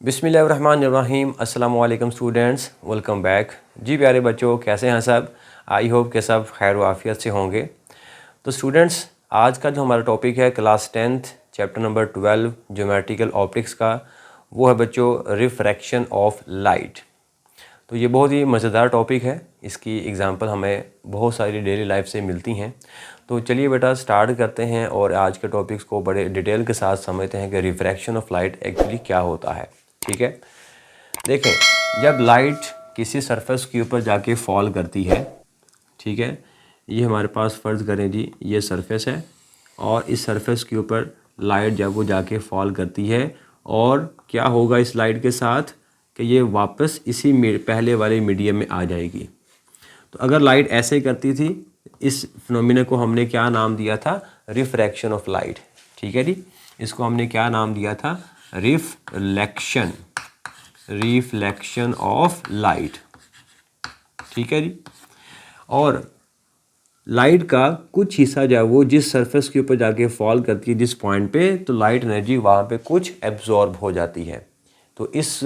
बिस्मिल्लाहिर्रहमानिर्रहीम। अस्सलाम वालेकुम स्टूडेंट्स, वेलकम बैक। जी प्यारे बच्चों, कैसे हैं सब? आई होप के सब खैर व आफियत से होंगे। तो स्टूडेंट्स, आज का जो हमारा टॉपिक है class 10th chapter number 12 geometrical optics का, वो है बच्चों रिफ्रैक्शन ऑफ लाइट। तो ये बहुत ही मज़ेदार टॉपिक है। इसकी एग्ज़ाम्पल हमें बहुत सारी डेली लाइफ से मिलती हैं। तो चलिए बेटा स्टार्ट करते हैं और आज के टॉपिक्स को बड़े डिटेल के साथ समझते हैं कि रिफ्रैक्शन ऑफ लाइट एक्चुअली क्या होता है। ठीक है, देखें, जब लाइट किसी सरफेस के ऊपर जाके फॉल करती है, ठीक है, ये हमारे पास फ़र्ज़ करें जी ये सरफेस है और इस सरफेस के ऊपर लाइट जब वो जाके फॉल करती है, और क्या होगा इस लाइट के साथ कि ये वापस इसी पहले वाले मीडियम में आ जाएगी। तो अगर लाइट ऐसे करती थी, इस फिनोमिना को हमने क्या नाम दिया था? Refraction of light. ठीक है जी, इसको हमने क्या नाम दिया था? Reflection of light. ठीक है जी। और लाइट का कुछ हिस्सा जो है वो जिस सरफेस के ऊपर जाके फॉल करती है जिस पॉइंट पे, तो लाइट एनर्जी वहाँ पे कुछ एब्जॉर्ब हो जाती है। तो इस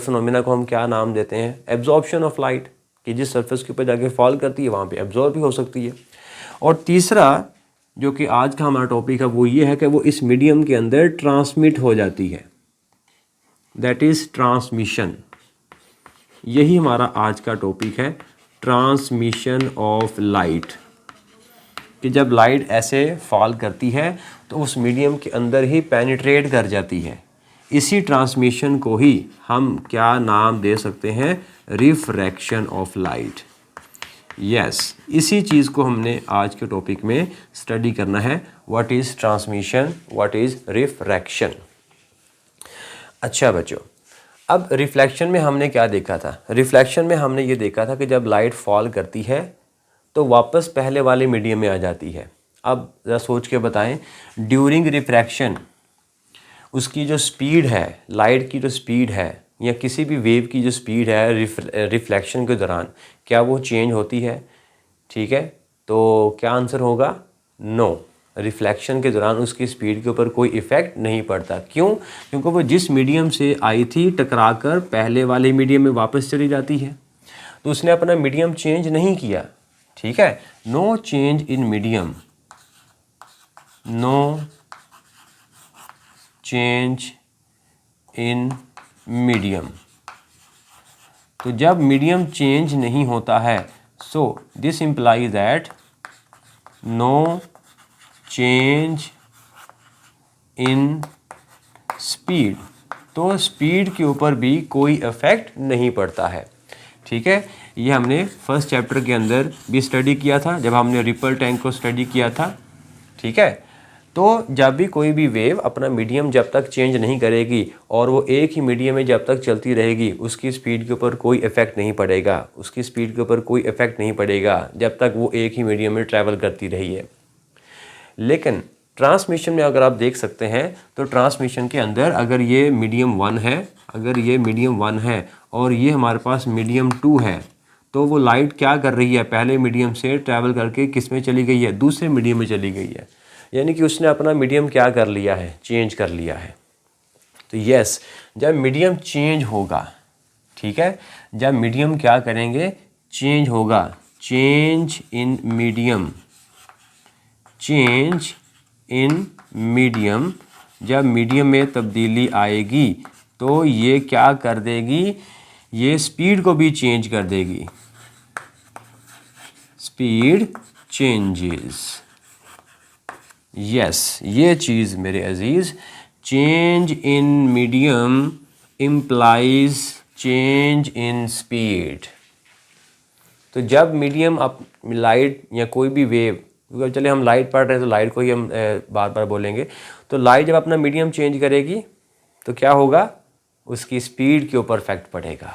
फिनोमिना को हम क्या नाम देते हैं? एब्जॉर्प्शन ऑफ लाइट, कि जिस सरफेस के ऊपर जाके फॉल करती है वहाँ पे एब्जॉर्ब भी हो सकती है। और तीसरा जो कि आज का हमारा टॉपिक है वो ये है कि वो इस मीडियम के अंदर ट्रांसमिट हो जाती है, दैट इज़ ट्रांसमिशन। यही हमारा आज का टॉपिक है, ट्रांसमिशन ऑफ लाइट। कि जब लाइट ऐसे फॉल करती है तो उस मीडियम के अंदर ही पेनिट्रेट कर जाती है। इसी ट्रांसमिशन को ही हम क्या नाम दे सकते हैं? Refraction of light. यस, इसी चीज़ को हमने आज के टॉपिक में स्टडी करना है। What is transmission, what is refraction. अच्छा बच्चों, अब रिफ्लेक्शन में हमने क्या देखा था? रिफ्लेक्शन में हमने ये देखा था कि जब लाइट फॉल करती है तो वापस पहले वाले मीडियम में आ जाती है। अब ज़रा सोच के बताएं, ड्यूरिंग रिफ्रैक्शन उसकी जो स्पीड है, लाइट की जो स्पीड है या किसी भी वेव की जो स्पीड है रिफ्लेक्शन के दौरान, क्या वो चेंज होती है? ठीक है, तो क्या आंसर होगा? नो। रिफ्लेक्शन के दौरान उसकी स्पीड के ऊपर कोई इफ़ेक्ट नहीं पड़ता। क्यों? क्योंकि वो जिस मीडियम से आई थी टकराकर पहले वाले मीडियम में वापस चली जाती है, तो उसने अपना मीडियम चेंज नहीं किया। ठीक है, no change in medium, no change in medium. तो जब मीडियम चेंज नहीं होता है, so this implies that no change in speed. तो स्पीड के ऊपर भी कोई इफ़ेक्ट नहीं पड़ता है। ठीक है, ये हमने फर्स्ट चैप्टर के अंदर भी स्टडी किया था जब हमने रिपल टैंक को स्टडी किया था। ठीक है, तो जब भी कोई भी वेव अपना मीडियम जब तक चेंज नहीं करेगी और वो एक ही मीडियम में जब तक चलती रहेगी, उसकी स्पीड के ऊपर कोई इफ़ेक्ट नहीं पड़ेगा। उसकी स्पीड के ऊपर कोई इफ़ेक्ट नहीं पड़ेगा जब तक वो एक ही मीडियम में ट्रैवल करती रही है। लेकिन ट्रांसमिशन में अगर आप देख सकते हैं तो ट्रांसमिशन के अंदर अगर ये मीडियम 1 है, अगर ये मीडियम 1 है और ये हमारे पास मीडियम 2 है, तो वो लाइट क्या कर रही है? पहले मीडियम से ट्रैवल करके किस में चली गई है? दूसरे मीडियम में चली गई है। यानी कि उसने अपना मीडियम क्या कर लिया है? चेंज कर लिया है। तो यस, जब मीडियम चेंज होगा, ठीक है, जब मीडियम क्या करेंगे? चेंज होगा। Change in medium, change in medium, जब मीडियम में तब्दीली आएगी तो ये क्या कर देगी? ये स्पीड को भी चेंज कर देगी। Speed changes. यस, ये चीज़ मेरे अजीज़, change in medium implies change in speed. तो जब मीडियम अप लाइट या कोई भी वेव, चले हम लाइट पढ़ रहे हैं तो लाइट को ही हम बार बार बोलेंगे, तो लाइट जब अपना मीडियम चेंज करेगी तो क्या होगा? उसकी स्पीड के ऊपर इफेक्ट पड़ेगा।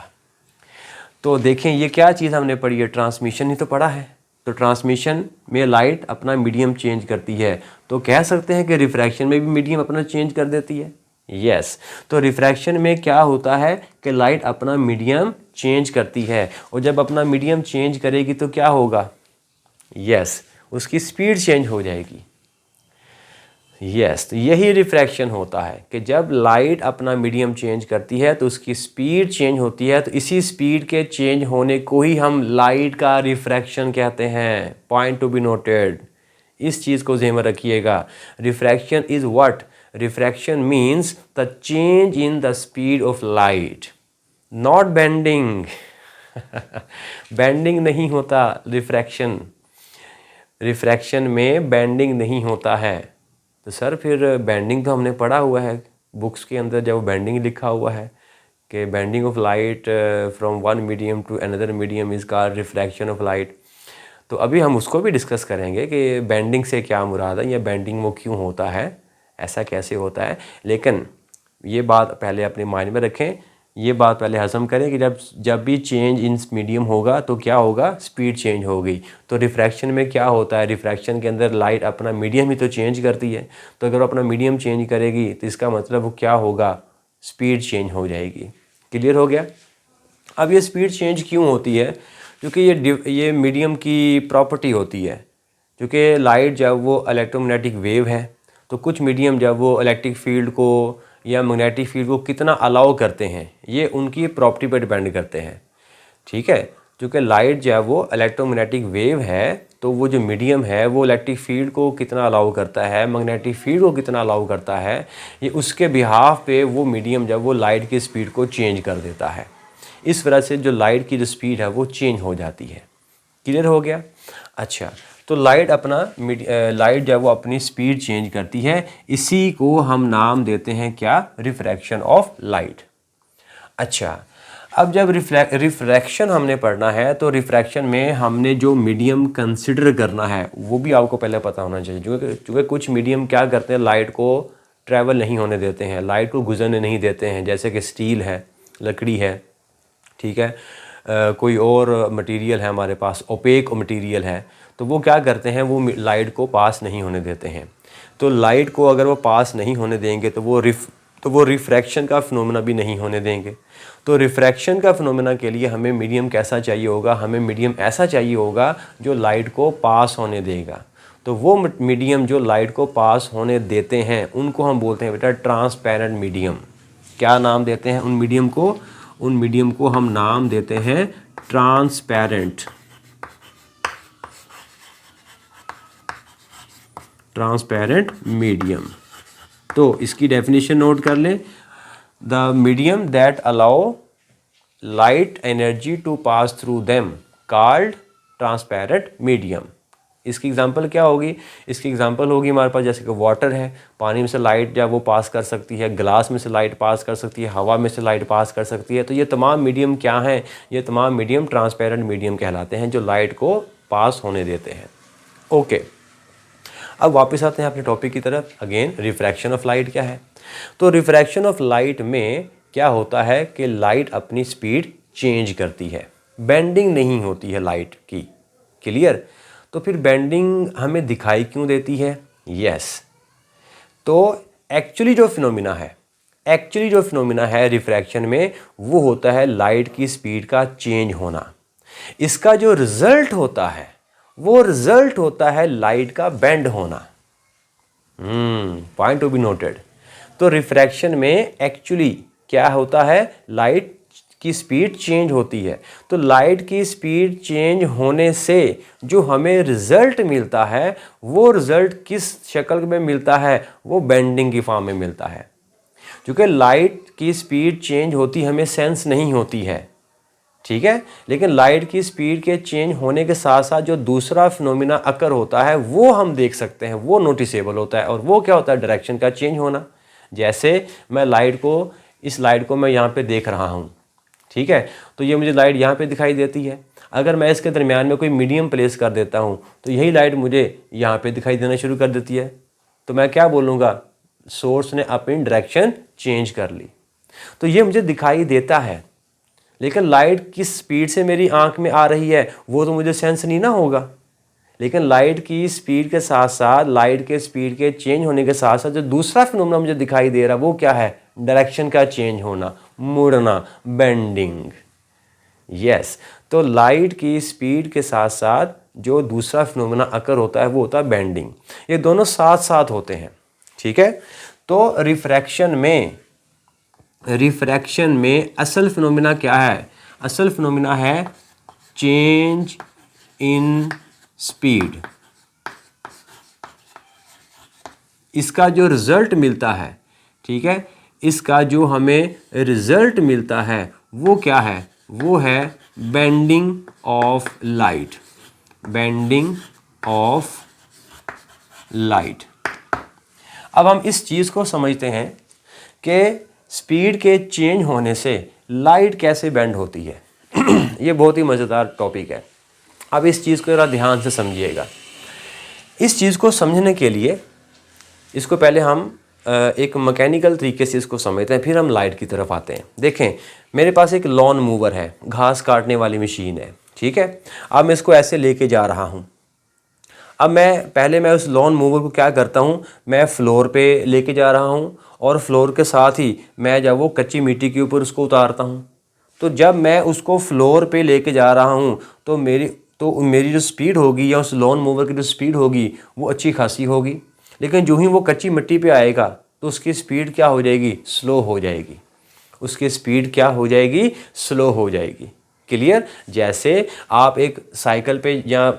तो देखें ये क्या चीज़ हमने पढ़ी है? ट्रांसमिशन ही तो पढ़ा है। तो ट्रांसमिशन में लाइट अपना मीडियम चेंज करती है, तो कह सकते हैं कि रिफ्रैक्शन में भी मीडियम अपना चेंज कर देती है। यस, तो रिफ्रैक्शन में क्या होता है कि लाइट अपना मीडियम चेंज करती है, और जब अपना मीडियम चेंज करेगी तो क्या होगा? यस, उसकी स्पीड चेंज हो जाएगी। यस, तो यही रिफ्रैक्शन होता है कि जब लाइट अपना मीडियम चेंज करती है तो उसकी स्पीड चेंज होती है, तो इसी स्पीड के चेंज होने को ही हम लाइट का रिफ्रैक्शन कहते हैं। पॉइंट टू बी नोटेड, इस चीज़ को ध्यान में रखिएगा। Refraction is what? Refraction means the change in the speed of light, not bending. Bending नहीं होता रिफ्रैक्शन, रिफ्रैक्शन में बेंडिंग नहीं होता है। तो सर फिर बेंडिंग तो हमने पढ़ा हुआ है बुक्स के अंदर, जब बेंडिंग लिखा हुआ है कि bending of light from one medium to another medium is called refraction of light. तो अभी हम उसको भी डिस्कस करेंगे कि बेंडिंग से क्या मुराद है, या बेंडिंग वो क्यों होता है, ऐसा कैसे होता है। लेकिन ये बात पहले अपने माइंड में रखें, ये बात पहले हज़म करें कि जब भी चेंज इन मीडियम होगा तो क्या होगा? स्पीड चेंज होगी। तो रिफ्रैक्शन में क्या होता है? रिफ्रैक्शन के अंदर लाइट अपना मीडियम ही तो चेंज करती है। तो अगर वो अपना मीडियम चेंज करेगी तो इसका मतलब वो क्या होगा? स्पीड चेंज हो जाएगी। क्लियर हो गया? अब ये स्पीड चेंज क्यों होती है? क्योंकि ये मीडियम की प्रॉपर्टी होती है। क्योंकि लाइट जब वो इलेक्ट्रोमैग्नेटिक वेव है, तो कुछ मीडियम जब वो इलेक्ट्रिक फील्ड को या मैग्नेटिक फील्ड को कितना अलाउ करते हैं, ये उनकी प्रॉपर्टी पर डिपेंड करते हैं। ठीक है, क्योंकि लाइट जब वो इलेक्ट्रोमैग्नेटिक वेव है, तो वो जो मीडियम है वो इलेक्ट्रिक फील्ड को कितना अलाउ करता है, मैग्नेटिक फील्ड को कितना अलाउ करता है, ये उसके बिहाफ पे वो मीडियम जब वो लाइट की स्पीड को चेंज कर देता है। इस वजह से जो लाइट की जो स्पीड है वो चेंज हो जाती है। क्लियर हो गया? अच्छा, तो लाइट जब वो अपनी स्पीड चेंज करती है, इसी को हम नाम देते हैं क्या? Refraction of light. अच्छा, अब जब रिफ्रैक्शन हमने पढ़ना है तो रिफ्रैक्शन में हमने जो मीडियम कंसिडर करना है वो भी आपको पहले पता होना चाहिए। क्योंकि कुछ मीडियम क्या करते हैं? लाइट को ट्रैवल नहीं होने देते हैं, लाइट को गुजरने नहीं देते हैं, जैसे कि स्टील है, लकड़ी है, ठीक है, कोई और मटेरियल है हमारे पास, ओपेक मटेरियल है, तो वो क्या करते हैं? वो लाइट को पास नहीं होने देते हैं। तो लाइट को अगर वो पास नहीं होने देंगे तो वो रिफ्रैक्शन का फिनोमेना भी नहीं होने देंगे। तो रिफ्रैक्शन का फिनोमेना के लिए हमें मीडियम कैसा चाहिए होगा? हमें मीडियम ऐसा चाहिए होगा जो लाइट को पास होने देगा। तो वो मीडियम जो लाइट को पास होने देते हैं उनको हम बोलते हैं बेटा ट्रांसपेरेंट मीडियम। क्या नाम देते हैं उन मीडियम को? उन मीडियम को हम नाम देते हैं ट्रांसपेरेंट। Transparent medium. तो इसकी डेफिनेशन नोट कर लें। The medium that allow light energy to pass through them called transparent medium. इसकी एग्जांपल क्या होगी? इसकी एग्जांपल होगी हमारे पास जैसे कि वाटर है, पानी में से लाइट जब वो पास कर सकती है, ग्लास में से लाइट पास कर सकती है, हवा में से लाइट पास कर सकती है। तो ये तमाम मीडियम क्या हैं? ये तमाम मीडियम ट्रांसपेरेंट मीडियम कहलाते हैं जो लाइट को पास होने देते हैं। ओके, अब वापस आते हैं अपने टॉपिक की तरफ। अगेन, रिफ्रैक्शन ऑफ लाइट क्या है? तो रिफ्रैक्शन ऑफ लाइट में क्या होता है कि लाइट अपनी स्पीड चेंज करती है, बेंडिंग नहीं होती है लाइट की। क्लियर? तो फिर बेंडिंग हमें दिखाई क्यों देती है? यस, तो एक्चुअली जो फिनोमिना है रिफ्रैक्शन में, वो होता है लाइट की स्पीड का चेंज होना। इसका जो रिजल्ट होता है वो रिजल्ट होता है लाइट का बेंड होना। Point to be noted. तो रिफ्रैक्शन में एक्चुअली क्या होता है? लाइट की स्पीड चेंज होती है। तो लाइट की स्पीड चेंज होने से जो हमें रिजल्ट मिलता है, वो रिजल्ट किस शक्ल में मिलता है? वो बेंडिंग की फॉर्म में मिलता है। क्योंकि लाइट की स्पीड चेंज होती हमें सेंस नहीं होती है, ठीक है, लेकिन लाइट की स्पीड के चेंज होने के साथ साथ जो दूसरा फिनोमिना अकर होता है वो हम देख सकते हैं, वो नोटिसेबल होता है। और वो क्या होता है? डायरेक्शन का चेंज होना। जैसे मैं इस लाइट को मैं यहाँ पे देख रहा हूँ, ठीक है, तो ये मुझे लाइट यहाँ पे दिखाई देती है। अगर मैं इसके दरमियान में कोई मीडियम प्लेस कर देता हूँ तो यही लाइट मुझे यहाँ पे दिखाई देना शुरू कर देती है। तो मैं क्या बोलूँगा? सोर्स ने अपनी डायरेक्शन चेंज कर ली। तो ये मुझे दिखाई देता है, लेकिन लाइट किस स्पीड से मेरी आंख में आ रही है वो तो मुझे सेंस नहीं ना होगा। लेकिन लाइट की स्पीड के साथ साथ, लाइट के स्पीड के चेंज होने के साथ साथ जो दूसरा फिनोमेना मुझे दिखाई दे रहा है वो क्या है? डायरेक्शन का चेंज होना, मुड़ना, बेंडिंग। यस, तो लाइट की स्पीड के साथ साथ जो दूसरा फिनोमेना अकर होता है वो होता है बेंडिंग। ये दोनों साथ साथ होते हैं, ठीक है। तो रिफ्रैक्शन में असल फिनोमिना क्या है? असल फिनोमिना है चेंज इन स्पीड। इसका जो रिजल्ट मिलता है, ठीक है, इसका जो हमें रिजल्ट मिलता है वो क्या है? वो है bending of light. Bending of light. अब हम इस चीज़ को समझते हैं कि स्पीड के चेंज होने से लाइट कैसे बेंड होती है। ये बहुत ही मज़ेदार टॉपिक है। अब इस चीज़ को ज़रा ध्यान से समझिएगा। इस चीज़ को समझने के लिए इसको पहले हम एक मैकेनिकल तरीके से इसको समझते हैं, फिर हम लाइट की तरफ आते हैं। देखें, मेरे पास एक लॉन मूवर है, घास काटने वाली मशीन है, ठीक है। अब मैं इसको ऐसे लेके जा रहा हूँ। अब मैं उस लॉन मूवर को क्या करता हूँ, मैं फ्लोर पे लेके जा रहा हूँ और फ्लोर के साथ ही मैं जब वो कच्ची मिट्टी के ऊपर उसको उतारता हूँ। तो जब मैं उसको फ्लोर पे लेके जा रहा हूँ तो मेरी जो स्पीड होगी या उस लॉन मूवर की जो स्पीड होगी वो अच्छी खासी होगी। लेकिन जो ही वो कच्ची मिट्टी पे आएगा तो उसकी स्पीड क्या हो जाएगी? स्लो हो जाएगी। उसकी स्पीड क्या हो जाएगी? स्लो हो जाएगी। क्लियर? जैसे आप एक साइकिल पे या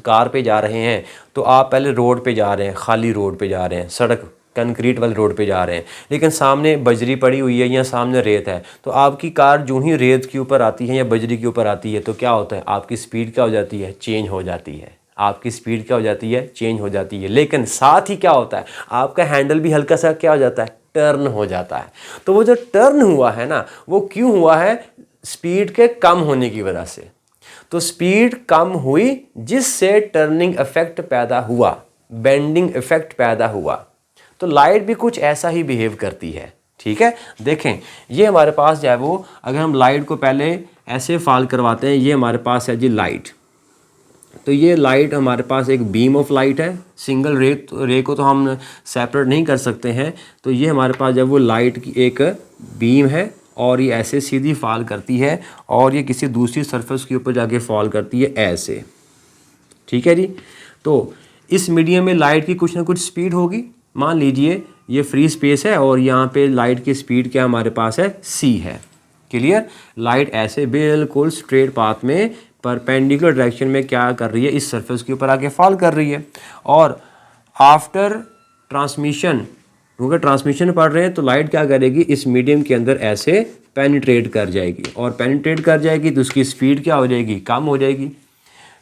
कार पे जा रहे हैं तो आप पहले रोड पे जा रहे हैं, खाली रोड पे जा रहे हैं, सड़क कंक्रीट वाले रोड पे जा रहे हैं, लेकिन सामने बजरी पड़ी हुई है या सामने रेत है, तो आपकी कार जो ही रेत के ऊपर आती है या बजरी के ऊपर आती है तो क्या होता है? आपकी स्पीड क्या हो जाती है? चेंज हो जाती है। आपकी स्पीड क्या हो जाती है? चेंज हो जाती है। लेकिन साथ ही क्या होता है? आपका हैंडल भी हल्का सा क्या हो जाता है? टर्न हो जाता है। तो वो जो टर्न हुआ है ना, वो क्यों हुआ है? स्पीड के कम होने की वजह से। तो स्पीड कम हुई जिससे टर्निंग इफेक्ट पैदा हुआ, बेंडिंग इफेक्ट पैदा हुआ। तो लाइट भी कुछ ऐसा ही बिहेव करती है, ठीक है। देखें, ये हमारे पास जो है वो, अगर हम लाइट को पहले ऐसे फॉल करवाते हैं, ये हमारे पास है जी लाइट। तो ये लाइट हमारे पास एक बीम ऑफ लाइट है। सिंगल रे को तो हम सेपरेट नहीं कर सकते हैं। तो ये हमारे पास जब वो लाइट की एक बीम है और ये ऐसे सीधी फॉल करती है और ये किसी दूसरी सरफेस के ऊपर जाके फॉल करती है ऐसे, ठीक है जी। तो इस मीडियम में लाइट की कुछ ना कुछ स्पीड होगी। मान लीजिए ये फ्री स्पेस है और यहाँ पे लाइट की स्पीड क्या हमारे पास है? c है। क्लियर? लाइट ऐसे बिल्कुल स्ट्रेट पाथ में परपेंडिकुलर डायरेक्शन में क्या कर रही है? इस सरफेस के ऊपर आके फॉल कर रही है। और आफ्टर ट्रांसमिशन, क्योंकि ट्रांसमिशन पढ़ रहे हैं तो लाइट क्या करेगी? इस मीडियम के अंदर ऐसे पेनिट्रेट कर जाएगी और पेनिट्रेट कर जाएगी तो उसकी स्पीड क्या हो जाएगी? कम हो जाएगी,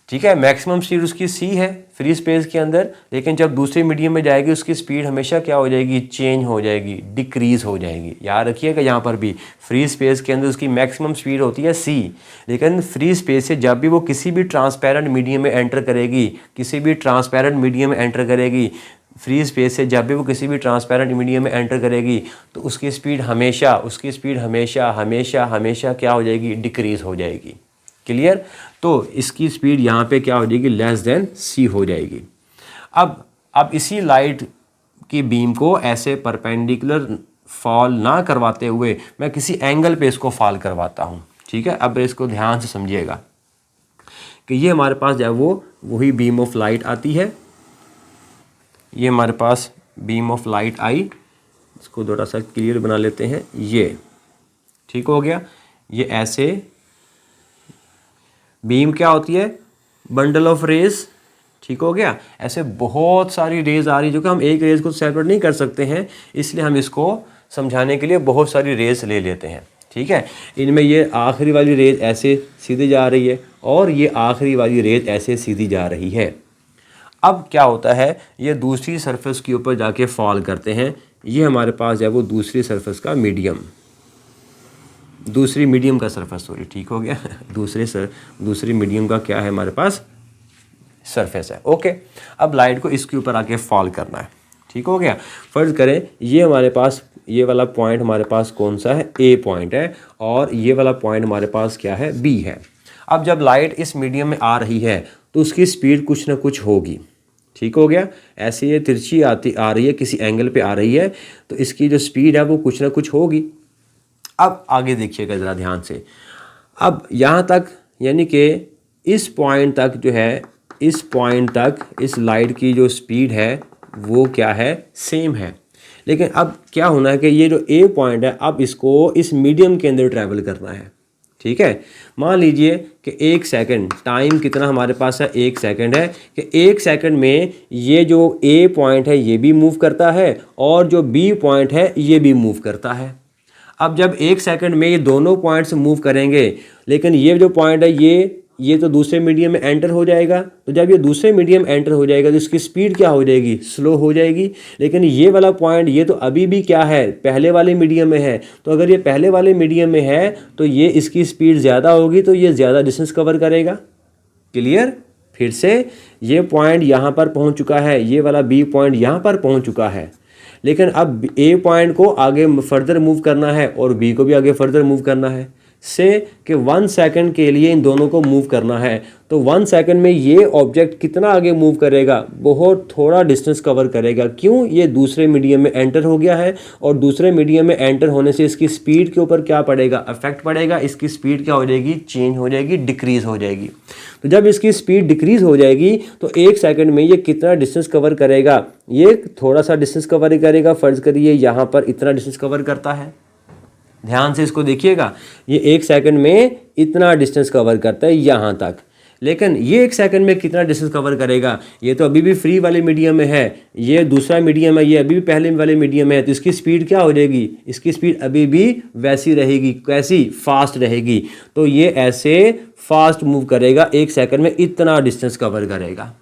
ठीक है। मैक्सिमम स्पीड उसकी c है फ्री स्पेस के अंदर, लेकिन जब दूसरे मीडियम में जाएगी उसकी स्पीड हमेशा क्या हो जाएगी? चेंज हो जाएगी, डिक्रीज हो जाएगी। याद रखिएगा, यहाँ पर भी फ्री स्पेस के अंदर उसकी मैक्सिमम स्पीड होती है c, लेकिन फ्री स्पेस से जब भी वो किसी भी ट्रांसपेरेंट मीडियम में एंटर करेगी, फ्री स्पेस से जब भी वो किसी भी ट्रांसपेरेंट मीडियम में एंटर करेगी तो उसकी स्पीड हमेशा क्या हो जाएगी? डिक्रीज हो जाएगी। क्लियर? तो इसकी स्पीड यहाँ पे क्या हो जाएगी? लेस देन c हो जाएगी। अब इसी लाइट की बीम को ऐसे परपेंडिकुलर फॉल ना करवाते हुए मैं किसी एंगल पे इसको फॉल करवाता हूँ, ठीक है। अब इसको ध्यान से समझिएगा कि ये हमारे पास जो है वो वही बीम ऑफ लाइट आती है। ये हमारे पास बीम ऑफ लाइट आई, इसको थोड़ा सा क्लियर बना लेते हैं। ये ठीक हो गया। ये ऐसे बीम क्या होती है? बंडल ऑफ रेज, ठीक हो गया। ऐसे बहुत सारी रेज आ रही जो कि हम एक रेज को सेपरेट नहीं कर सकते हैं, इसलिए हम इसको समझाने के लिए बहुत सारी रेज ले लेते हैं, ठीक है। इनमें ये आखिरी वाली रेज ऐसे सीधी जा रही है और ये आखिरी वाली रेज ऐसे सीधी जा रही है। अब क्या होता है? ये दूसरी सरफेस के ऊपर जाके फॉल करते हैं। ये हमारे पास है वो दूसरी सरफेस का मीडियम, दूसरी मीडियम का सरफेस, सॉरी, ठीक हो गया। दूसरी मीडियम का क्या है हमारे पास? सरफेस है। ओके, अब लाइट को इसके ऊपर आके फॉल करना है, ठीक हो गया। फर्ज करें ये हमारे पास, ये वाला पॉइंट हमारे पास कौन सा है? ए पॉइंट है और ये वाला पॉइंट हमारे पास क्या है? बी है। अब जब लाइट इस मीडियम में आ रही है तो उसकी स्पीड कुछ ना कुछ होगी, ठीक हो गया। ऐसे ये तिरछी आ रही है, किसी एंगल पे आ रही है तो इसकी जो स्पीड है वो कुछ ना कुछ होगी। अब आगे देखिएगा ज़रा ध्यान से। अब यहाँ तक, यानी कि इस पॉइंट तक जो है, इस पॉइंट तक इस लाइट की जो स्पीड है वो क्या है? सेम है। लेकिन अब क्या होना है कि ये जो ए पॉइंट है अब इसको इस मीडियम के अंदर ट्रैवल करना है। ठीक है, मान लीजिए कि 1 सेकंड, टाइम कितना हमारे पास है 1 सेकंड है, कि 1 सेकंड में ये जो ए पॉइंट है ये भी मूव करता है और जो बी पॉइंट है ये भी मूव करता है। अब जब 1 सेकंड में ये दोनों पॉइंट्स मूव करेंगे, लेकिन ये जो पॉइंट है ये तो दूसरे मीडियम में एंटर हो जाएगा, तो जब ये दूसरे मीडियम एंटर हो जाएगा तो इसकी स्पीड क्या हो जाएगी, स्लो हो जाएगी। लेकिन ये वाला पॉइंट ये तो अभी भी क्या है, पहले वाले मीडियम में है, तो अगर ये पहले वाले मीडियम में है तो ये इसकी स्पीड ज़्यादा होगी, तो ये ज़्यादा डिस्टेंस कवर करेगा। क्लियर? फिर से ये पॉइंट यहाँ पर पहुँच चुका है, ये वाला बी पॉइंट यहाँ पर पहुँच चुका है, लेकिन अब ए पॉइंट को आगे फर्दर मूव करना है और बी को भी आगे फर्दर मूव करना है, से कि 1 सेकंड के लिए इन दोनों को मूव करना है। तो 1 सेकंड में ये ऑब्जेक्ट कितना आगे मूव करेगा, बहुत थोड़ा डिस्टेंस कवर करेगा। क्यों? ये दूसरे मीडियम में एंटर हो गया है और दूसरे मीडियम में एंटर होने से इसकी स्पीड के ऊपर क्या पड़ेगा, इफेक्ट पड़ेगा। इसकी स्पीड क्या हो जाएगी, चेंज हो जाएगी, डिक्रीज़ हो जाएगी। तो जब इसकी स्पीड डिक्रीज़ हो जाएगी तो 1 सेकंड में ये कितना डिस्टेंस कवर करेगा, ये थोड़ा सा डिस्टेंस कवर करेगा। फ़र्ज़ करिए यहाँ पर इतना डिस्टेंस कवर करता है, ध्यान से इसको देखिएगा, ये 1 सेकंड में इतना डिस्टेंस कवर करता है यहाँ तक। लेकिन ये 1 सेकंड में कितना डिस्टेंस कवर करेगा, ये तो अभी भी फ्री वाले मीडियम में है, ये दूसरा मीडियम है, ये अभी भी पहले वाले मीडियम में है, तो इसकी स्पीड क्या हो जाएगी, इसकी स्पीड अभी भी वैसी रहेगी, कैसी, फास्ट रहेगी। तो ये ऐसे फास्ट मूव करेगा, 1 सेकंड में इतना डिस्टेंस कवर करेगा।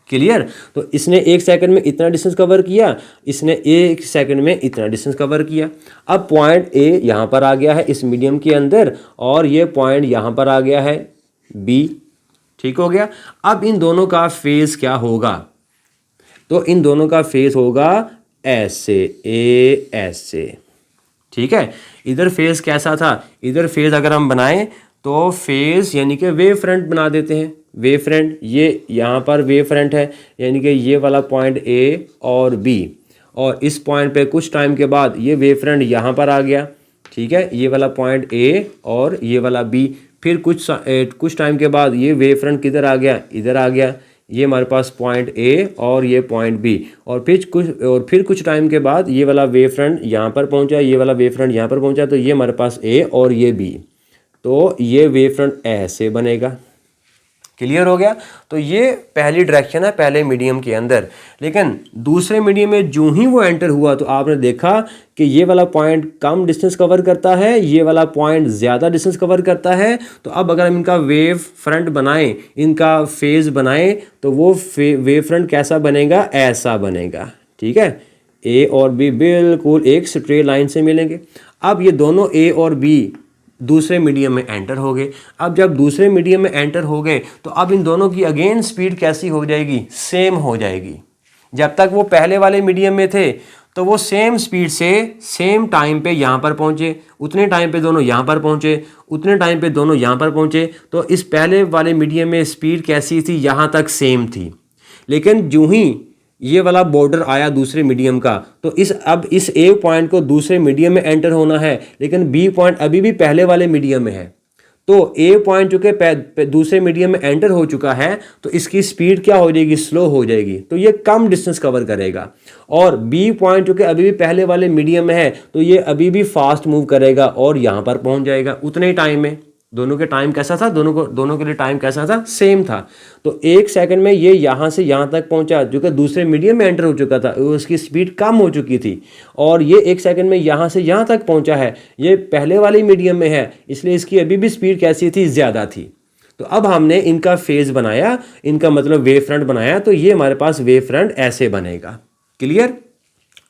क्लियर? तो इसने 1 सेकंड में इतना डिस्टेंस कवर किया, इसने 1 सेकंड में इतना डिस्टेंस कवर किया। अब पॉइंट ए यहाँ पर आ गया है इस मीडियम के अंदर और ये पॉइंट यहाँ पर आ गया है बी। ठीक हो गया? अब इन दोनों का फेज क्या होगा, तो इन दोनों का फेज होगा ऐसे, ए ऐसे। ठीक है, इधर फेज कैसा था, इधर फेज अगर हम बनाएं तो फेज यानी कि वेव फ्रंट बना देते हैं। वेव फ्रंट, ये यहाँ पर वेव फ्रंट है, यानी कि ये वाला पॉइंट ए और बी, और इस पॉइंट पे कुछ टाइम के बाद ये वेव फ्रंट यहाँ पर आ गया। ठीक है, ये वाला पॉइंट ए और ये वाला बी, फिर कुछ टाइम के बाद ये वेव फ्रंट किधर आ गया, इधर आ गया। ये हमारे पास पॉइंट ए और ये पॉइंट बी, और फिर कुछ टाइम के बाद ये वाला वेव फ्रंट यहाँ पर पहुँचा, ये वाला वेव फ्रंट यहाँ पर पहुँचा, तो ये हमारे पास ए और ये बी, तो ये वेव फ्रंट ऐसे बनेगा। क्लियर हो गया? तो ये पहली डायरेक्शन है पहले मीडियम के अंदर। लेकिन दूसरे मीडियम में जो ही वो एंटर हुआ तो आपने देखा कि ये वाला पॉइंट कम डिस्टेंस कवर करता है, ये वाला पॉइंट ज़्यादा डिस्टेंस कवर करता है। तो अब अगर हम इनका वेव फ्रंट बनाएं, इनका फेज़ बनाएं, तो वो वेव फ्रंट कैसा बनेगा, ऐसा बनेगा। ठीक है, ए और बी बिल्कुल एक स्ट्रेट लाइन से मिलेंगे। अब ये दोनों ए और बी दूसरे मीडियम में एंटर हो गए। अब जब दूसरे मीडियम में एंटर हो गए तो अब इन दोनों की अगेन स्पीड कैसी हो जाएगी, सेम हो जाएगी। जब तक वो पहले वाले मीडियम में थे तो वो सेम स्पीड से सेम टाइम पे यहाँ पर पहुँचे, उतने टाइम पे दोनों यहाँ पर पहुँचे, उतने टाइम पे दोनों यहाँ पर पहुँचे। तो इस पहले वाले मीडियम में स्पीड कैसी थी, यहाँ तक सेम थी। लेकिन जो ही ये वाला बॉर्डर आया दूसरे मीडियम का, तो अब इस ए पॉइंट को दूसरे मीडियम में एंटर होना है, लेकिन बी पॉइंट अभी भी पहले वाले मीडियम में है। तो ए पॉइंट चूँकि दूसरे मीडियम में एंटर हो चुका है तो इसकी स्पीड क्या हो जाएगी, स्लो हो जाएगी, तो ये कम डिस्टेंस कवर करेगा। और बी पॉइंट चूँकि अभी भी पहले वाले मीडियम में है तो ये अभी भी फास्ट मूव करेगा और यहाँ पर पहुँच जाएगा उतने ही टाइम में। दोनों के टाइम कैसा था, दोनों के लिए टाइम कैसा था, सेम था। तो 1 सेकंड में ये यहाँ से यहाँ तक पहुँचा, जो कि दूसरे मीडियम में एंटर हो चुका था, उसकी स्पीड कम हो चुकी थी, और ये 1 सेकंड में यहाँ से यहाँ तक पहुँचा है, ये पहले वाले मीडियम में है, इसलिए इसकी अभी भी स्पीड कैसी थी, ज़्यादा थी। तो अब हमने इनका फेज़ बनाया, इनका मतलब वेव फ्रंट बनाया, तो ये हमारे पास वेव फ्रंट ऐसे बनेगा। क्लियर?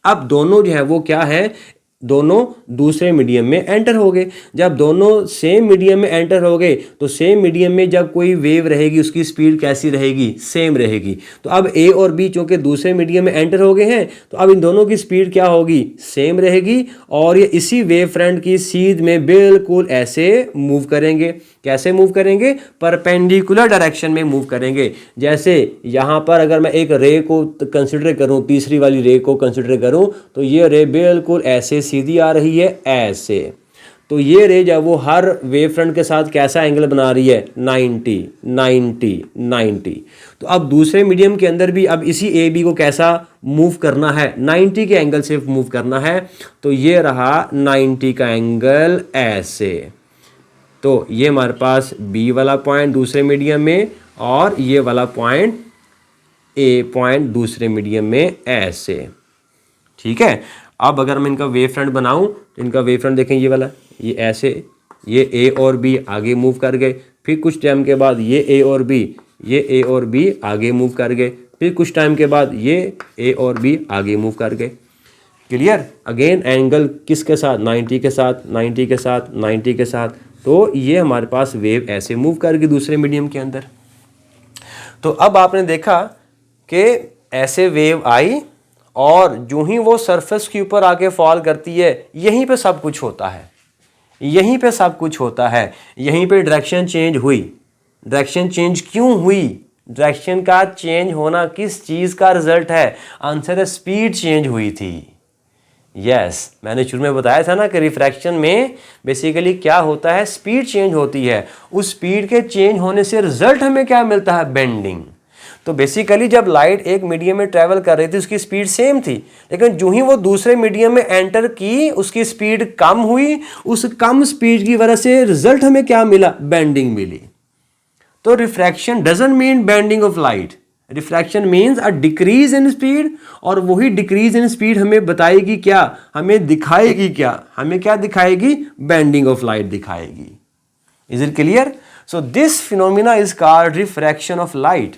अब दोनों जो है वो क्या है, दोनों दूसरे मीडियम में एंटर हो गए। जब दोनों सेम मीडियम में एंटर हो गए तो सेम मीडियम में जब कोई वेव रहेगी उसकी स्पीड कैसी रहेगी, सेम रहेगी। तो अब ए और बी चूँकि दूसरे मीडियम में एंटर हो गए हैं तो अब इन दोनों की स्पीड क्या होगी, सेम रहेगी, और ये इसी वेव फ्रंट की सीध में बिल्कुल ऐसे मूव करेंगे। कैसे मूव करेंगे, परपेंडिकुलर डायरेक्शन में मूव करेंगे। जैसे यहाँ पर अगर मैं एक रे को कंसिडर करूँ, तीसरी वाली रे को कंसिडर करूँ, तो ये रे बिल्कुल ऐसे सीधी आ रही है, ऐसे। तो ये रे जब वो हर वेव फ्रंट के साथ कैसा एंगल बना रही है 90 90 90। तो अब दूसरे मीडियम के अंदर भी अब इसी ए बी को कैसा मूव करना है 90 के एंगल से मूव करना है। तो ये रहा 90 का एंगल ऐसे। तो ये हमारे पास बी वाला पॉइंट दूसरे मीडियम में और ये वाला पॉइंट ए पॉइंट दूसरे मीडियम में ऐसे। ठीक है। अब अगर मैं इनका वेव फ्रंट बनाऊं तो इनका वेव फ्रंट देखें ये वाला, ये ऐसे, ये ए और बी आगे मूव कर गए। फिर कुछ टाइम के बाद ये ए और बी आगे मूव कर गए। फिर कुछ टाइम के बाद ये ए और बी आगे मूव कर गए। क्लियर। अगेन एंगल किसके साथ 90 के साथ 90 के साथ 90 के साथ। तो ये हमारे पास वेव ऐसे मूव कर गई दूसरे मीडियम के अंदर। तो अब आपने देखा कि ऐसे वेव आई और जो ही वो सरफेस के ऊपर आके फॉल करती है यहीं पे सब कुछ होता है, यहीं पे सब कुछ होता है। यहीं पे डायरेक्शन चेंज हुई। डायरेक्शन चेंज क्यों हुई? डायरेक्शन का चेंज होना किस चीज़ का रिजल्ट है? आंसर है स्पीड चेंज हुई थी। यस, मैंने शुरू में बताया था ना कि रिफ्रैक्शन में बेसिकली क्या होता है, स्पीड चेंज होती है। उस स्पीड के चेंज होने से रिजल्ट हमें क्या मिलता है? बेंडिंग। तो बेसिकली जब लाइट एक मीडियम में ट्रैवल कर रही थी उसकी स्पीड सेम थी, लेकिन जो ही वो दूसरे मीडियम में एंटर की उसकी स्पीड कम हुई। उस कम स्पीड की वजह से रिजल्ट हमें क्या मिला? बेंडिंग मिली। तो refraction doesn't mean bending of light, refraction means a decrease in speed. और वही डिक्रीज इन स्पीड हमें बताएगी क्या? हमें दिखाएगी क्या? हमें क्या दिखाएगी? बेंडिंग ऑफ लाइट दिखाएगी। Is it clear? So this phenomena is called refraction of light.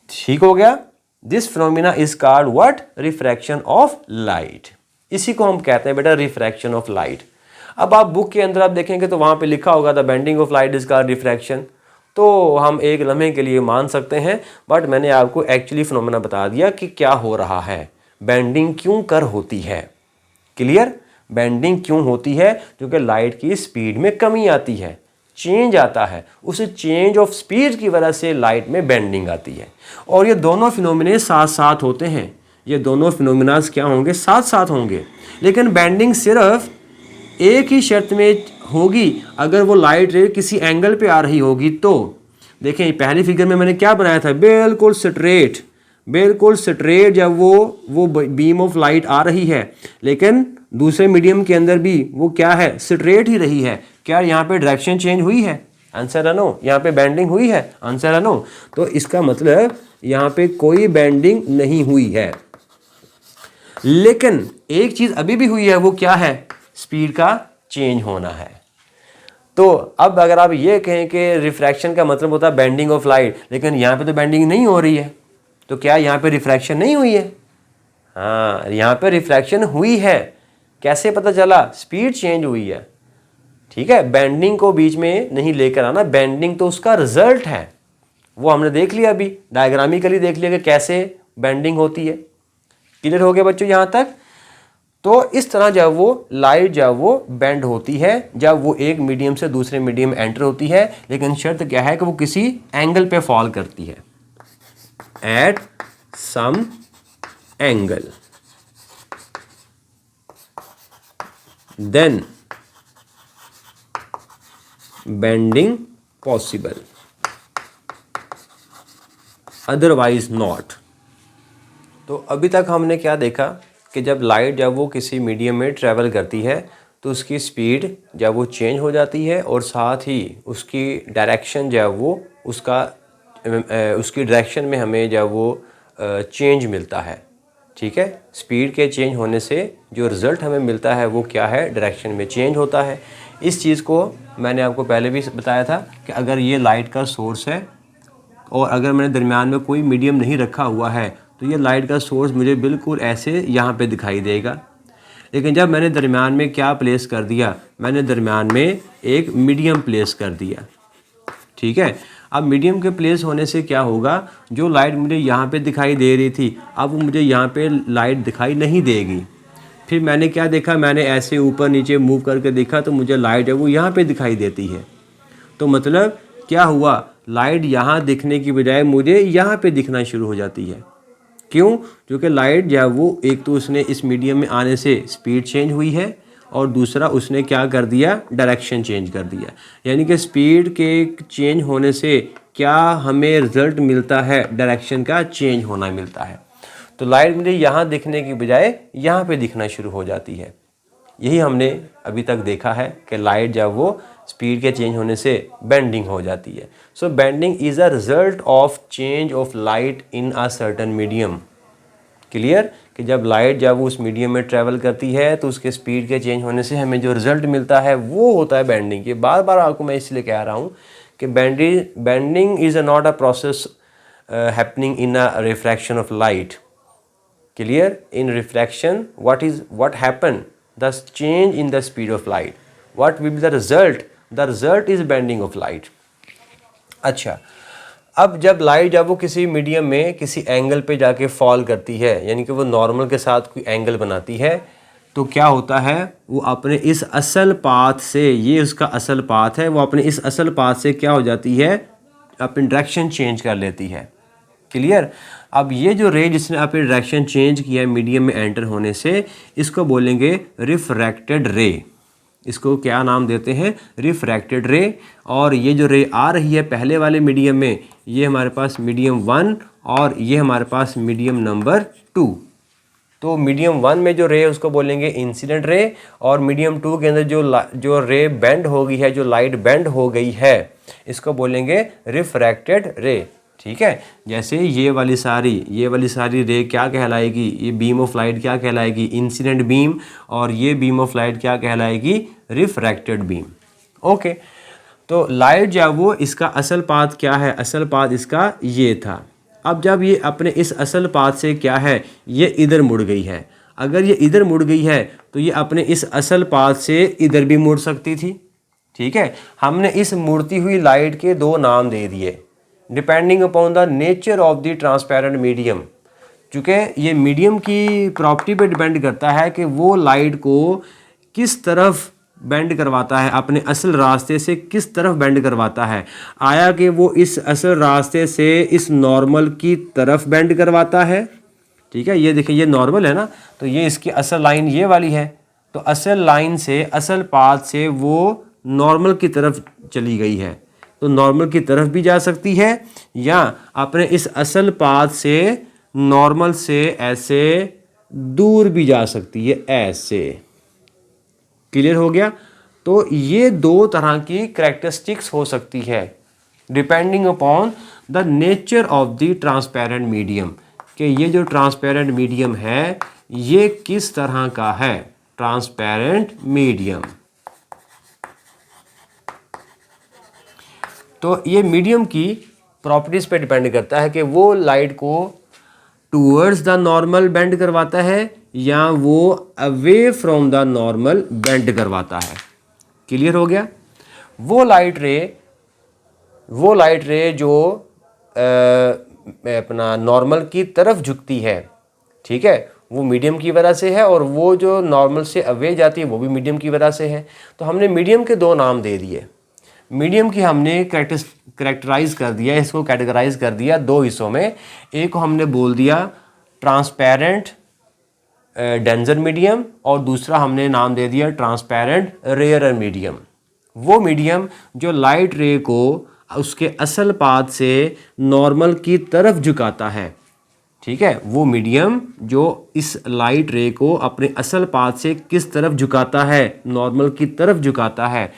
ठीक हो गया। This phenomena is called what? Refraction of light. इसी को हम कहते हैं बेटा रिफ्रैक्शन ऑफ लाइट। अब आप बुक के अंदर आप देखेंगे तो वहां पे लिखा होगा the bending of light is called refraction. तो हम एक लम्हे के लिए मान सकते हैं, बट मैंने आपको एक्चुअली फिनोमिना बता दिया कि क्या हो रहा है, बेंडिंग क्यों कर होती है। क्लियर? बेंडिंग क्यों होती है? क्योंकि लाइट की स्पीड में कमी आती है, चेंज आता है। उस चेंज ऑफ स्पीड की वजह से लाइट में बेंडिंग आती है। और ये दोनों फिनोमिने साथ साथ होते हैं। ये दोनों फिनोमिनास क्या होंगे? साथ साथ होंगे। लेकिन बेंडिंग सिर्फ एक ही शर्त में होगी, अगर वो लाइट रे किसी एंगल पे आ रही होगी। तो देखें पहली फिगर में मैंने क्या बनाया था? बिल्कुल स्ट्रेट, बिल्कुल स्ट्रेट जब वो बीम ऑफ लाइट आ रही है, लेकिन दूसरे मीडियम के अंदर भी वो क्या है? स्ट्रेट ही रही है। क्या यहाँ पे डायरेक्शन चेंज हुई है? आंसर है नो। यहाँ पे बेंडिंग हुई है? आंसर है नो। तो इसका मतलब यहाँ पे कोई बेंडिंग नहीं हुई है। लेकिन एक चीज अभी भी हुई है, वो क्या है? स्पीड का चेंज होना है। तो अब अगर आप ये कहें कि रिफ्रैक्शन का मतलब होता है बेंडिंग ऑफ लाइट, लेकिन यहाँ पे तो बेंडिंग नहीं हो रही है, तो क्या यहाँ पे रिफ्रैक्शन नहीं हुई है? हाँ, यहाँ पे रिफ्रैक्शन हुई है। कैसे पता चला? स्पीड चेंज हुई है। ठीक है, बेंडिंग को बीच में नहीं लेकर आना, बेंडिंग तो उसका रिजल्ट है। वो हमने देख लिया, अभी डायग्रामिकली देख लिया कि कैसे बेंडिंग होती है। क्लियर हो गया बच्चों यहाँ तक? तो इस तरह जब वो लाइट जब वो बेंड होती है, जब वो एक मीडियम से दूसरे मीडियम में एंटर होती है, लेकिन शर्त क्या है कि वो किसी एंगल पे फॉल करती है, at some angle, then bending possible, otherwise not. तो अभी तक हमने क्या देखा कि जब लाइट जब वो किसी मीडियम में ट्रैवल करती है तो उसकी स्पीड जब वो चेंज हो जाती है और साथ ही उसकी डायरेक्शन जब वो उसकी डायरेक्शन में हमें जब वो चेंज मिलता है। ठीक है, स्पीड के चेंज होने से जो रिज़ल्ट हमें मिलता है वो क्या है? डायरेक्शन में चेंज होता है। इस चीज़ को मैंने आपको पहले भी बताया था कि अगर ये लाइट का सोर्स है और अगर मैंने दरमियान में कोई मीडियम नहीं रखा हुआ है तो ये लाइट का सोर्स मुझे बिल्कुल ऐसे यहाँ पे दिखाई देगा। लेकिन जब मैंने दरमियान में क्या प्लेस कर दिया? मैंने दरमियान में एक मीडियम प्लेस कर दिया। ठीक है, अब मीडियम के प्लेस होने से क्या होगा? जो लाइट मुझे यहाँ पे दिखाई दे रही थी, अब वो मुझे यहाँ पे लाइट दिखाई नहीं देगी। फिर मैंने क्या देखा? मैंने ऐसे ऊपर नीचे मूव करके देखा तो मुझे लाइट है वो यहाँ पे दिखाई देती है। तो मतलब क्या हुआ? लाइट यहाँ दिखने की बजाय मुझे यहाँ पे दिखना शुरू हो जाती है। क्यों? क्योंकि लाइट जब वो एक तो उसने इस मीडियम में आने से स्पीड चेंज हुई है और दूसरा उसने क्या कर दिया, डायरेक्शन चेंज कर दिया। यानी कि स्पीड के चेंज होने से क्या हमें रिजल्ट मिलता है, डायरेक्शन का चेंज होना मिलता है। तो लाइट मुझे यहाँ दिखने की बजाय यहाँ पे दिखना शुरू हो जाती है। यही हमने अभी तक देखा है कि लाइट जब वो स्पीड के चेंज होने से बेंडिंग हो जाती है। So bending is a result of change of light in a certain medium. Clear कि जब लाइट जब उस मीडियम में ट्रैवल करती है तो उसके स्पीड के चेंज होने से हमें जो रिजल्ट मिलता है वो होता है बेंडिंग। ये बार बार आपको मैं इसलिए कह रहा हूँ कि bending is not a process happening in a refraction of light. Clear? In reflection, what happen? The change in the speed of light. What will be the result? The result is bending of light. अच्छा, अब जब light जब वो किसी medium में किसी angle पे जाके फॉल करती है, यानी कि वो नॉर्मल के साथ कोई एंगल बनाती है, तो क्या होता है, वो अपने इस असल पाथ से, ये उसका असल पाथ है, वो अपने इस असल पाथ से क्या हो जाती है, अपनी डायरेक्शन चेंज कर लेती है। क्लियर? अब ये जो रे जिसने अपनी डायरेक्शन चेंज किया है मीडियम में एंटर होने से, इसको बोलेंगे रिफ्रैक्टेड रे। इसको क्या नाम देते हैं, रिफ्रैक्टेड रे। और ये जो रे आ रही है पहले वाले मीडियम में, ये हमारे पास मीडियम 1 और ये हमारे पास मीडियम नंबर 2। तो मीडियम 1 में जो रे है उसको बोलेंगे इंसिडेंट रे, और मीडियम 2 के अंदर जो रे बेंड हो गई है, जो लाइट बेंड हो गई है, इसको बोलेंगे रिफ्रैक्टेड रे। ठीक है, जैसे ये वाली सारी रे क्या कहलाएगी, ये बीम ऑफ लाइट क्या कहलाएगी, इंसिडेंट बीम, और ये बीम ऑफ लाइट क्या कहलाएगी, रिफ्रैक्टेड बीम। ओके, तो लाइट जब वो इसका असल पाथ क्या है, असल पाथ इसका ये था। अब जब ये अपने इस असल पाथ से क्या है, ये इधर मुड़ गई है। अगर ये इधर मुड़ गई है तो ये अपने इस असल पाथ से इधर भी मुड़ सकती थी। ठीक है, हमने इस मुड़ती हुई लाइट के दो नाम दे दिए, depending upon the nature of the transparent medium. चूँकि ये मीडियम की प्रॉपर्टी पे डिपेंड करता है कि वो लाइट को किस तरफ बेंड करवाता है, अपने असल रास्ते से किस तरफ बेंड करवाता है। आया कि वो इस असल रास्ते से इस नॉर्मल की तरफ बेंड करवाता है। ठीक है, ये देखिए ये नॉर्मल है ना, तो ये इसकी असल लाइन ये वाली है, तो असल लाइन से, असल पाथ से वो नॉर्मल की तरफ चली गई है, तो नॉर्मल की तरफ भी जा सकती है, या अपने इस असल पाथ से नॉर्मल से ऐसे दूर भी जा सकती है, ऐसे। क्लियर हो गया? तो ये दो तरह की कैरेक्टरिस्टिक्स हो सकती है depending upon the nature of the transparent medium, कि ये जो ट्रांसपेरेंट मीडियम है ये किस तरह का है, ट्रांसपेरेंट मीडियम। तो ये मीडियम की प्रॉपर्टीज़ पे डिपेंड करता है कि वो लाइट को टूवर्ड्स द नॉर्मल बेंड करवाता है या वो away from the normal bend करवाता है। क्लियर हो गया? वो लाइट रे जो अपना नॉर्मल की तरफ झुकती है, ठीक है, वो मीडियम की वजह से है, और वो जो नॉर्मल से अवे जाती है वो भी मीडियम की वजह से है। तो हमने मीडियम के दो नाम दे दिए। मीडियम की हमने करेक्टराइज कर दिया, इसको कैटेगराइज कर दिया दो हिस्सों में। एक को हमने बोल दिया ट्रांसपेरेंट डेंजर मीडियम, और दूसरा हमने नाम दे दिया ट्रांसपेरेंट रेयरर मीडियम। वो मीडियम जो लाइट रे को उसके असल पाथ से नॉर्मल की तरफ झुकाता है। ठीक है, वो मीडियम जो इस लाइट रे को अपने असल पाथ से किस तरफ झुकाता है, नॉर्मल की तरफ झुकाता है।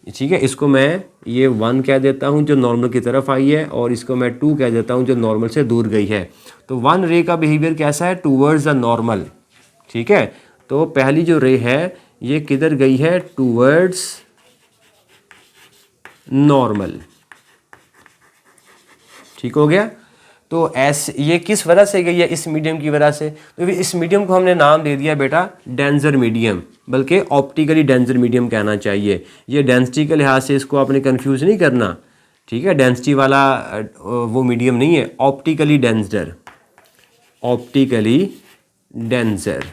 ठीक है, इसको मैं ये 1 कह देता हूँ जो नॉर्मल की तरफ आई है, और इसको मैं 2 कह देता हूँ जो नॉर्मल से दूर गई है। तो 1 रे का बिहेवियर कैसा है, टूवर्ड्स द नॉर्मल। ठीक है, तो पहली जो रे है ये किधर गई है, टूवर्ड्स नॉर्मल। ठीक हो गया? तो ऐसे ये किस वजह से गई है, इस मीडियम की वजह से। तो फिर इस मीडियम को हमने नाम दे दिया बेटा डेंजर मीडियम, बल्कि ऑप्टिकली डेंजर मीडियम कहना चाहिए। ये डेंसिटी के लिहाज से इसको आपने कंफ्यूज नहीं करना। ठीक है, डेंसिटी वाला वो मीडियम नहीं है, ऑप्टिकली डेंजर, ऑप्टिकली डेंजर।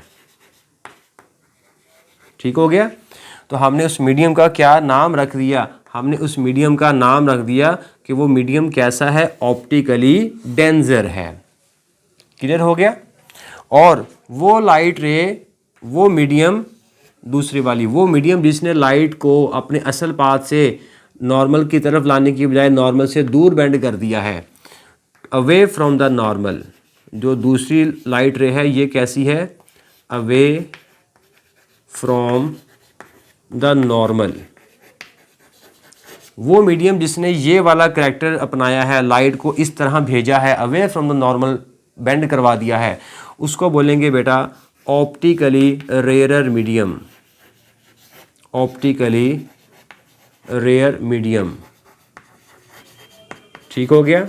ठीक हो गया? तो हमने उस मीडियम का क्या नाम रख दिया, हमने उस मीडियम का नाम रख दिया कि वो मीडियम कैसा है, ऑप्टिकली डेंजर है। क्लियर हो गया? और वो लाइट रे, वो मीडियम दूसरी वाली वो मीडियम जिसने लाइट को अपने असल पाथ से नॉर्मल की तरफ लाने की बजाय नॉर्मल से दूर बेंड कर दिया है, अवे फ्रॉम द नॉर्मल। जो दूसरी लाइट रे है ये कैसी है, अवे फ्रॉम द नॉर्मल। वो मीडियम जिसने ये वाला करैक्टर अपनाया है, लाइट को इस तरह भेजा है, away from the normal bend करवा दिया है, उसको बोलेंगे बेटा optically rarer medium. Optically rare medium, ठीक हो गया।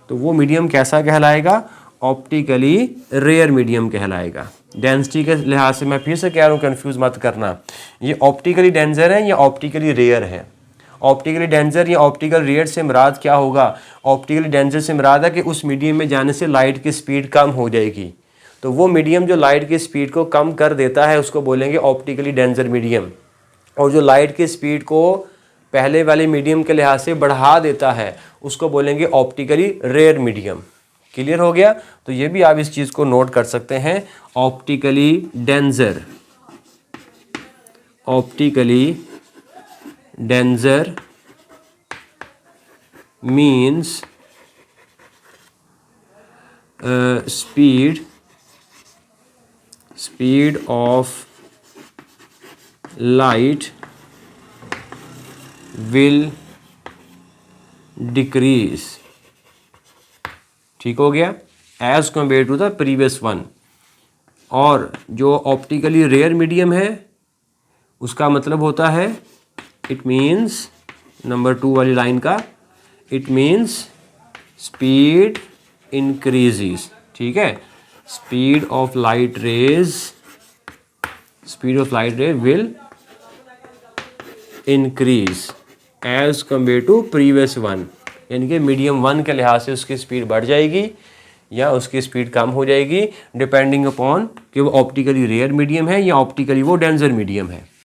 तो वो मीडियम कैसा कहलाएगा, ऑप्टिकली रेयर मीडियम कहलाएगा। डेंसिटी के लिहाज से मैं फिर से कह रहा हूँ, कंफ्यूज मत करना, ये ऑप्टिकली डेंजर है या ऑप्टिकली रेयर है। ऑप्टिकली डेंजर या ऑप्टिकल रेयर से मुराद क्या होगा, ऑप्टिकली डेंजर से मुराद है कि उस मीडियम में जाने से लाइट की स्पीड कम हो जाएगी। तो वो मीडियम जो लाइट की स्पीड को कम कर देता है उसको बोलेंगे ऑप्टिकली डेंजर मीडियम, और जो लाइट की स्पीड को पहले वाले मीडियम के लिहाज से बढ़ा देता है उसको बोलेंगे ऑप्टिकली रेयर मीडियम। क्लियर हो गया। तो ये भी आप इस चीज़ को नोट कर सकते हैं, optically denser, optically denser means speed of light will decrease, ठीक हो गया, as compare to the previous one. और जो ऑप्टिकली रेयर मीडियम है उसका मतलब होता है, इट मीन्स नंबर 2 वाली लाइन का, इट मीन्स स्पीड इंक्रीजेस, ठीक है। Speed of light rays, speed of light rays will increase as compare to previous one, यानी कि मीडियम 1 के लिहाज से उसकी स्पीड बढ़ जाएगी या उसकी स्पीड कम हो जाएगी, डिपेंडिंग अपॉन कि वो ऑप्टिकली रेयर मीडियम है या ऑप्टिकली वो डेंजर मीडियम है।